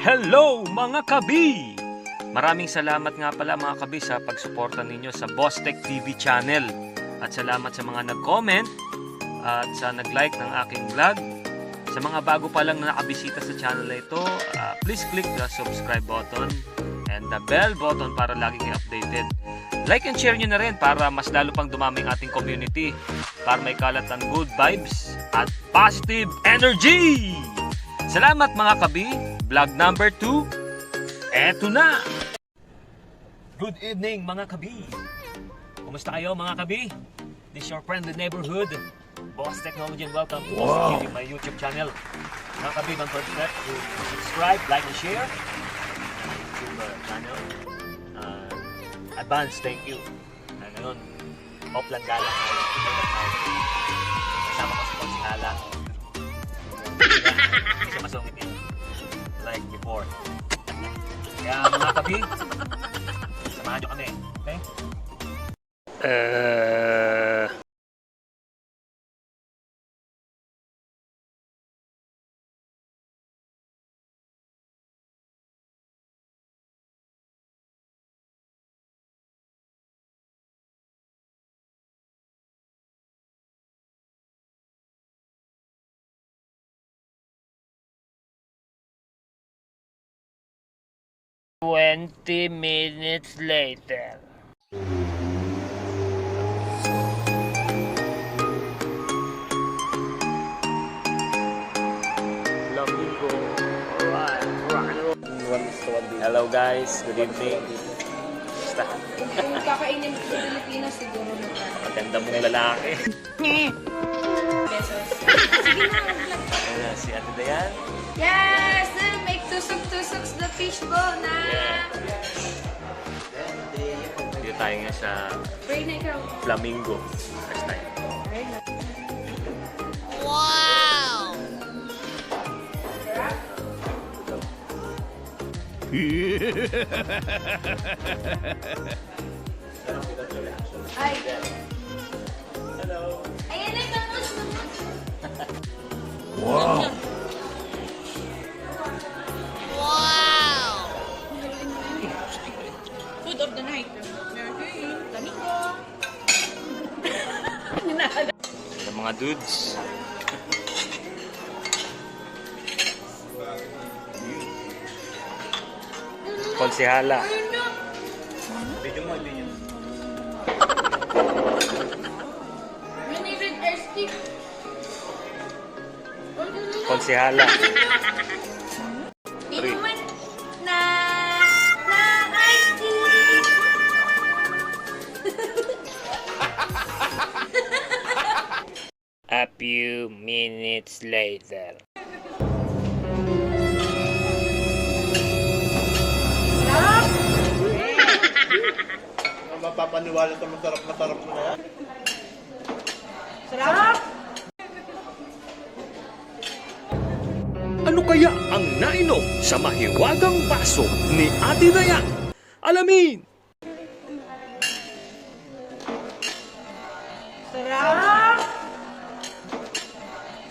Hello mga kabi! Maraming salamat nga pala mga kabi sa pagsuporta ninyo sa Boss Tech TV channel. At salamat sa mga nag-comment at sa nag-like ng aking vlog. Sa mga bago pa lang na nakabisita sa channel na ito, please click the subscribe button and the bell button para lagi kayo updated. Like and share nyo na rin para mas lalo pang dumami ang ating community, para may kalat ng good vibes at positive energy! Salamat mga kabi! Vlog number 2, eto na! Good evening mga kabi! Kumusta kayo mga kabi? This is your friendly neighborhood, Boss Technology, and welcome to Boss TV, my YouTube channel. Mga kabi, don't forget to subscribe, like, and share my YouTube channel. Advance, thank you. Ngayon, offline galang sa kasama ko si Konsihala. Hindi siya masungit yun like before. Kaya mga kabi, samahan nyo kami, okay? "20 minutes later." Hello guys, good evening. Basta. Kung kakainin sa Pilipinas, siguro Maganda mong lalaki. pesos. Sige na, vlog. Ayan, si Ate Dayan. Yes! Make tusok-tusok the fishbowl na! Dito tayo nga sa Pray na ikaw. Flamingo. First time. Pray na. Ay! Hello! Ayan na, tapos! Wow! Food of the night. Flamingo. Sa mga dudes. Konsihala. Video mo, video. Mini red air stick. Konsihala. Inuman na ice tea. A few minutes later. Mapapaniwala sa masarap mo na yan. Sarap! Ano kaya ang nainom sa mahiwagang baso ni Ate Dayan? Alamin! Sarap!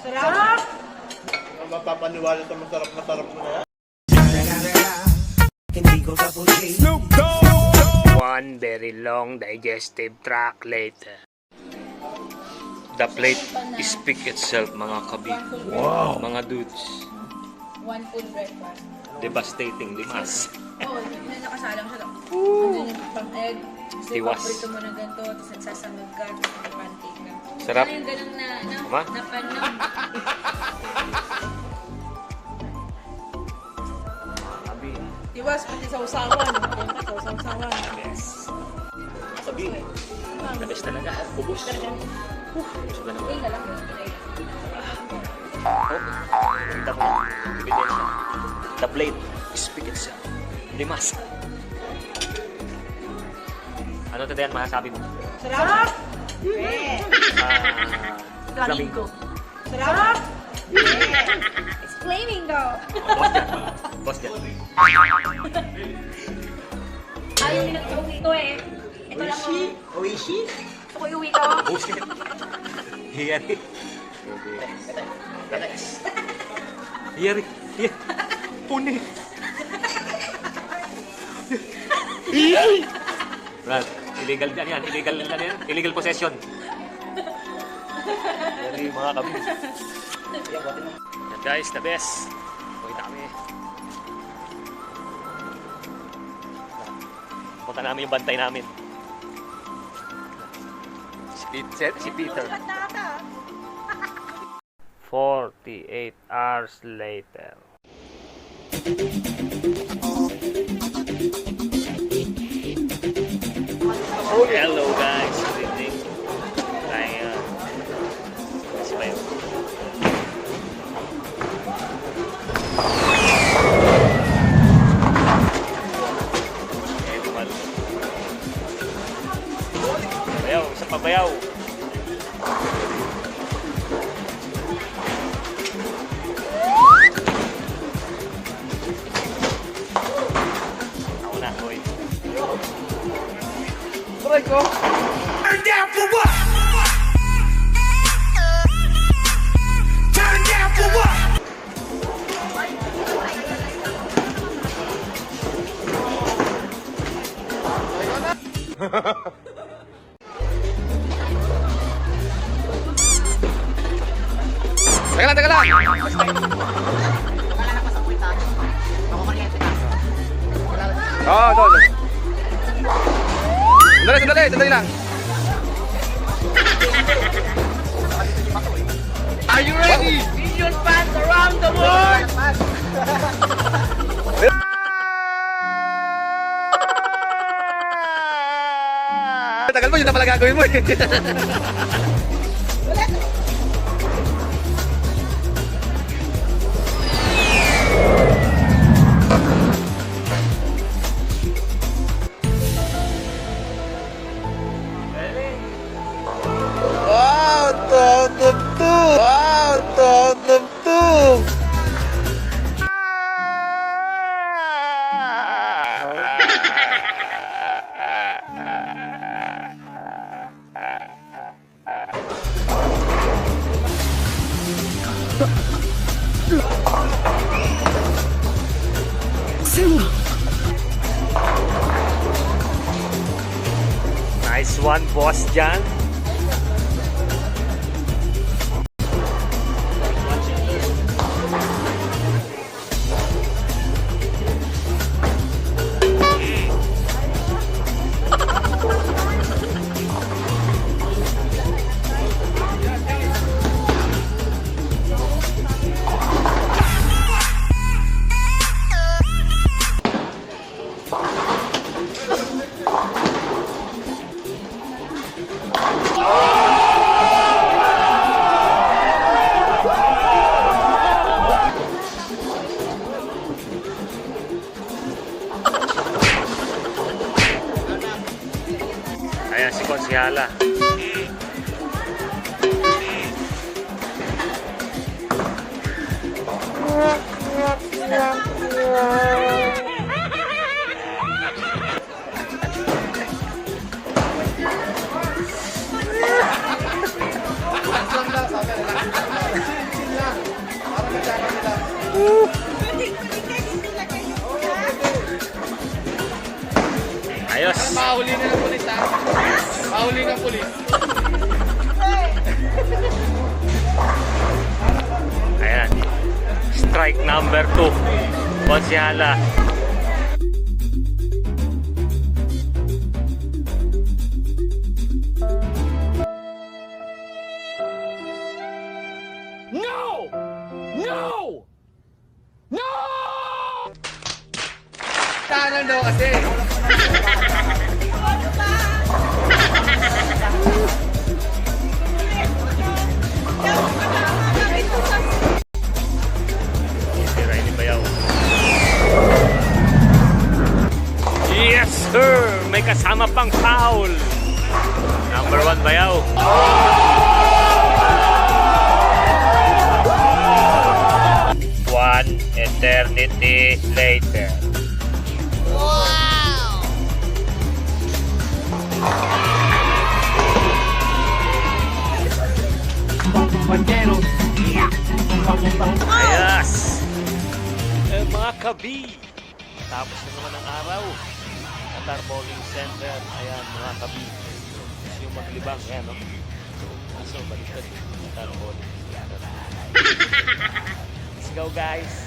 Sarap! Mapapaniwala sa masarap mo na yan. One very long digestive tract later. The plate speak itself mga kabi. Wow! Mga dudes. One full breakfast. Devastating limas. Oo, nakasalang siya. Andun yung pang egg. Kasi Tiwas. paborito mo ng ganito, tapos nagsasamag ka, tapos may pancake ka. Sarap. Ano yung ganun na, Ma? napanong. Kabi. Tiwas, pati sa usawan. Sa usawan. Yes. Kabi. The best talaga. Ubus. Ubus ka naman. Ay, nalang. Kita mo. Ebidensya. The plate speak itself. Limas. Ano ito yan masasabi mo? Sarap! Flamingo. Sarap! It's flamingo! Boss dyan. Ayaw nila uwi ko eh. Ito lang ako. Oishi? Gusto ko iuwi ko. Boss dyan. Hiyari. Hiyari. Hiyari. Puni. Brad, illegal yan yan. Illegal yan yan. Illegal possession. Yan yung mga kabis. Yan guys, the best. Pakita kami. Punta namin yung bantay namin. Si Peter. 48 hours later. Hello guys, good evening. Kaya, si Bayo. Bayaw, isa pa bayaw. Ako na, boy. Turn down for what? Turn down for what? Teka lang. Oo, doon. Sandali lang. Are you ready? Million fans around the world! Tagal mo, yun na pala gagawin mo eh. Nice one, boss Jan. Ayan si Konsyala. Ayos. Mahuli na ng pulis ha. Mahuli ng pulis. Ayan. Strike number 2. Konsyala. No! No! No! Tanan daw kasi. Tira ini bayaw. Yes sir! May kasama pang foul. Number 1 bayaw. One eternity later. Ayos! Mga kabi! Tapos na naman ang araw. Qatar Bowling Center. Ayan, mga kabi. Yung maglibang. Ayan, no? So, baliktad. Qatar Bowling Center. Let's go, guys.